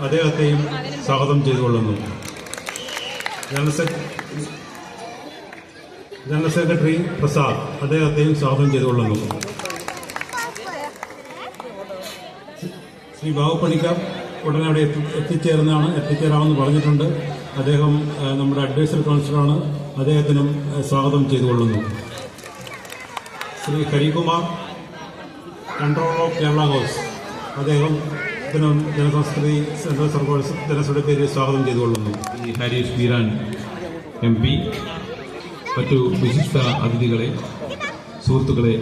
അദ്ദേഹത്തെയും സ്വാഗതം ചെയ്തുകൊള്ളുന്നു. General secretary Prasad അദ്ദേഹത്തെയും സ്വാഗതം ചെയ്തുകൊള്ളുന്നു. ശ്രീ ബാബു പണിക്കർ ഉടനെ അവിടെ എത്തിച്ചേരാമെന്ന് പറഞ്ഞിട്ടുണ്ട്. അദ്ദേഹം നമ്മുടെ അഡ്വൈസറി കൗൺസിലറാണ്. അദ്ദേഹത്തിനും സ്വാഗതം ചെയ്തുകൊള്ളുന്നു. Shri Harikumar, controller of Kerala house, അദ്ദേഹത്തിനും ജനസംസ്കൃതി സെൻട്രൽ സർവീസ് ജനസയുടെ പേരിൽ സ്വാഗതം ചെയ്തുകൊള്ളുന്നു. ശ്രീ ഹരീഷ് ബീരാൻ MP, മറ്റു വിശിഷ്ട അതിഥികളെ, സുഹൃത്തുക്കളെ,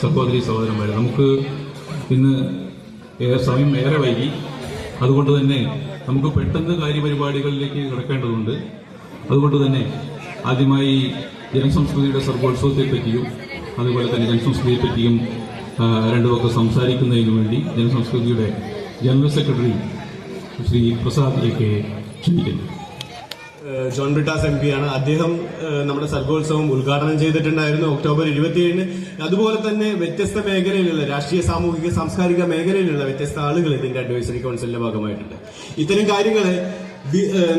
സഹോദരി സഹോദരന്മാരെ, നമുക്ക് ഇന്ന് സമയം ഏറെ വൈകി. അതുകൊണ്ട് തന്നെ നമുക്ക് പെട്ടെന്ന് കാര്യപരിപാടികളിലേക്ക് കിടക്കേണ്ടതുണ്ട്. അതുകൊണ്ട് തന്നെ ആദ്യമായി ജനസംസ്കൃതിയുടെ സർഗോത്സവത്തെപ്പറ്റിയും അതുപോലെ തന്നെ ജനസംസ്കൃതിയെപ്പറ്റിയും രണ്ടു വാക്ക് സംസാരിക്കുന്നതിനു വേണ്ടി ജനസംസ്കൃതിയുടെ ജനറൽ സെക്രട്ടറി ശ്രീ പ്രസാദ് ക്ഷണിക്കുന്നു. ജോൺ ബ്രിട്ടാസ് MP ആണ്. അദ്ദേഹം നമ്മുടെ സർഗോത്സവം ഉദ്ഘാടനം ചെയ്തിട്ടുണ്ടായിരുന്നു ഒക്ടോബർ 27-ന്. അതുപോലെ തന്നെ വ്യത്യസ്ത മേഖലയിലുള്ള രാഷ്ട്രീയ, സാമൂഹിക, സാംസ്കാരിക മേഖലയിലുള്ള വ്യത്യസ്ത ആളുകൾ ഇതിന്റെ അഡ്വൈസറി കൗൺസിലിന്റെ ഭാഗമായിട്ടുണ്ട്. ഇത്തരം കാര്യങ്ങള്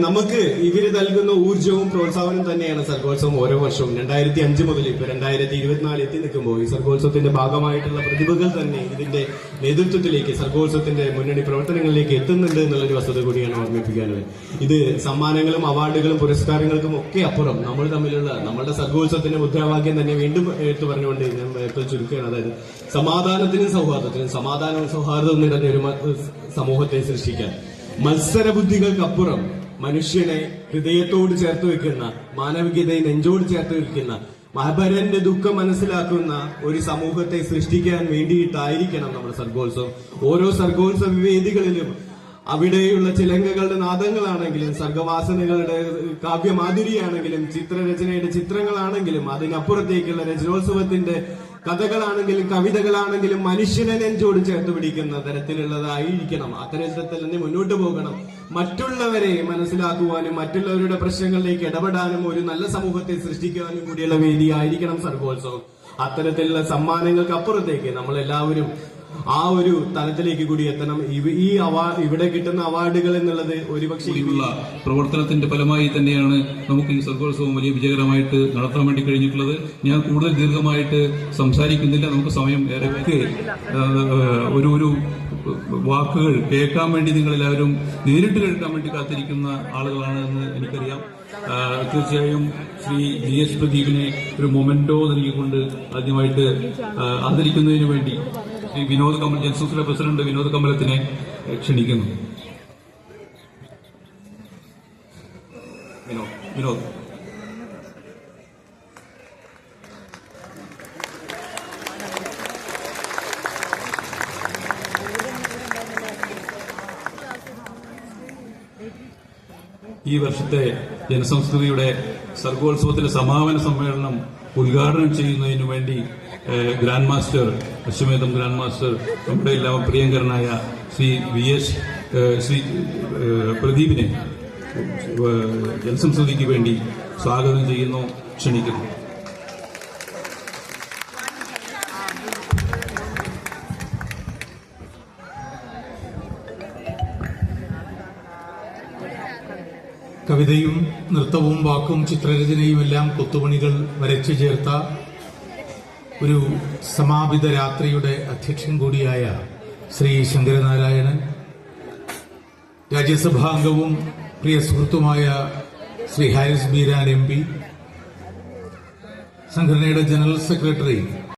നമുക്ക് ഇവര് നൽകുന്ന ഊർജ്ജവും പ്രോത്സാഹനവും തന്നെയാണ് സർഗോത്സവം ഓരോ വർഷവും 2005 മുതൽ ഇപ്പൊ 2024 എത്തി നിൽക്കുമ്പോൾ ഈ സർഗോത്സവത്തിന്റെ ഭാഗമായിട്ടുള്ള പ്രതിഭകൾ തന്നെ ഇതിന്റെ നേതൃത്വത്തിലേക്ക്, സർഗോത്സവത്തിന്റെ മുന്നണി പ്രവർത്തനങ്ങളിലേക്ക് എത്തുന്നുണ്ട് എന്നുള്ളൊരു വസ്തുത കൂടിയാണ് ഓർമ്മിപ്പിക്കാനുള്ളത്. ഇത് സമ്മാനങ്ങളും അവാർഡുകളും പുരസ്കാരങ്ങൾക്കും ഒക്കെ അപ്പുറം നമ്മൾ തമ്മിലുള്ള നമ്മളുടെ സർഗോത്സവത്തിന്റെ മുദ്രാവാക്യം തന്നെ വീണ്ടും എടുത്തു പറഞ്ഞുകൊണ്ട് ഞാൻ ചുരുക്കുകയാണ്. അതായത് സമാധാനത്തിനും സൗഹാർദ്ദത്തിനും, സമാധാനവും സൗഹാർദ്ദവും നിറഞ്ഞ ഒരു സമൂഹത്തെ സൃഷ്ടിക്കാൻ, മത്സരബുദ്ധികൾക്കപ്പുറം മനുഷ്യനെ ഹൃദയത്തോട് ചേർത്ത് വെക്കുന്ന, മാനവികതയെ നെഞ്ചോട് ചേർത്ത് വെക്കുന്ന, മഹാഭരന്റെ ദുഃഖം മനസ്സിലാക്കുന്ന ഒരു സമൂഹത്തെ സൃഷ്ടിക്കാൻ വേണ്ടിയിട്ടായിരിക്കണം നമ്മുടെ സർഗോത്സവം. ഓരോ സർഗോത്സവ വേദികളിലും അവിടെയുള്ള ചിലങ്കകളുടെ നാദങ്ങളാണെങ്കിലും, സർഗവാസനകളുടെ കാവ്യമാധുരിയാണെങ്കിലും, ചിത്രരചനയുടെ ചിത്രങ്ങളാണെങ്കിലും, അതിനപ്പുറത്തേക്കുള്ള രചനോത്സവത്തിന്റെ കഥകളാണെങ്കിലും കവിതകളാണെങ്കിലും മനുഷ്യനെ നെഞ്ചോട് ചേർത്ത് പിടിക്കുന്ന തരത്തിലുള്ളതായിരിക്കണം. അത്തരത്തിൽ തന്നെ മുന്നോട്ട് പോകണം. മറ്റുള്ളവരെ മനസ്സിലാക്കുവാനും മറ്റുള്ളവരുടെ പ്രശ്നങ്ങളിലേക്ക് ഇടപെടാനും ഒരു നല്ല സമൂഹത്തെ സൃഷ്ടിക്കുവാനും കൂടിയുള്ള വേദിയായിരിക്കണം സർഗോത്സവം. അത്തരത്തിലുള്ള സമ്മാനങ്ങൾക്ക് അപ്പുറത്തേക്ക് നമ്മളെല്ലാവരും ആ ഒരു തലത്തിലേക്ക് കൂടി എത്തണം. ഇവിടെ കിട്ടുന്ന അവാർഡുകൾ എന്നുള്ളത് ഒരുപക്ഷെ പ്രവർത്തനത്തിന്റെ ഫലമായി തന്നെയാണ് നമുക്ക് ഈ സർഗോത്സവം വലിയ വിജയകരമായിട്ട് നടത്താൻ വേണ്ടി കഴിഞ്ഞിട്ടുള്ളത്. ഞാൻ കൂടുതൽ ദീർഘമായിട്ട് സംസാരിക്കുന്നില്ല. നമുക്ക് സമയം ഏറെ ഒരു വാക്കുകൾ കേൾക്കാൻ വേണ്ടി നിങ്ങളെല്ലാവരും നേരിട്ട് കേൾക്കാൻ വേണ്ടി കാത്തിരിക്കുന്ന ആളുകളാണ് എന്ന് എനിക്കറിയാം. തീർച്ചയായും ശ്രീ GS പ്രദീപിനെ ഒരു മൊമെന്റോ നൽകിക്കൊണ്ട് ആദ്യമായിട്ട് ആദരിക്കുന്നതിന് വേണ്ടി ശ്രീ വിനോദ് കമൽ, ജനസംഘയുടെ പ്രസിഡന്റ് വിനോദ് കമലത്തിനെ ക്ഷണിക്കുന്നു. വിനോദ്. ഈ വർഷത്തെ ജനസംസ്കൃതിയുടെ സർഗോത്സവത്തിലെ സമാപന സമ്മേളനം ഉദ്ഘാടനം ചെയ്യുന്നതിനു വേണ്ടി ഗ്രാൻഡ് മാസ്റ്റർ, അശ്വമേധം ഗ്രാൻഡ് മാസ്റ്റർ, നമ്മുടെ എല്ലാം പ്രിയങ്കരനായ ശ്രീ ശ്രീ പ്രദീപിനെ ജനസംസ്കൃതിക്ക് വേണ്ടി സ്വാഗതം ചെയ്യുന്നു, ക്ഷണിക്കുന്നു. കവിതയും നൃത്തവും വാക്കും ചിത്രരചനയും എല്ലാം കൊത്തുപണികൾ വരച്ചു ചേർത്ത ഒരു സമാപിത രാത്രിയുടെ അധ്യക്ഷൻ കൂടിയായ ശ്രീ ശങ്കരനാരായണൻ, രാജ്യസഭാംഗവും പ്രിയ സുഹൃത്തുമായ ശ്രീ ഹാരിസ് ബീരാൻ MP, സംഘടനയുടെ ജനറൽ സെക്രട്ടറി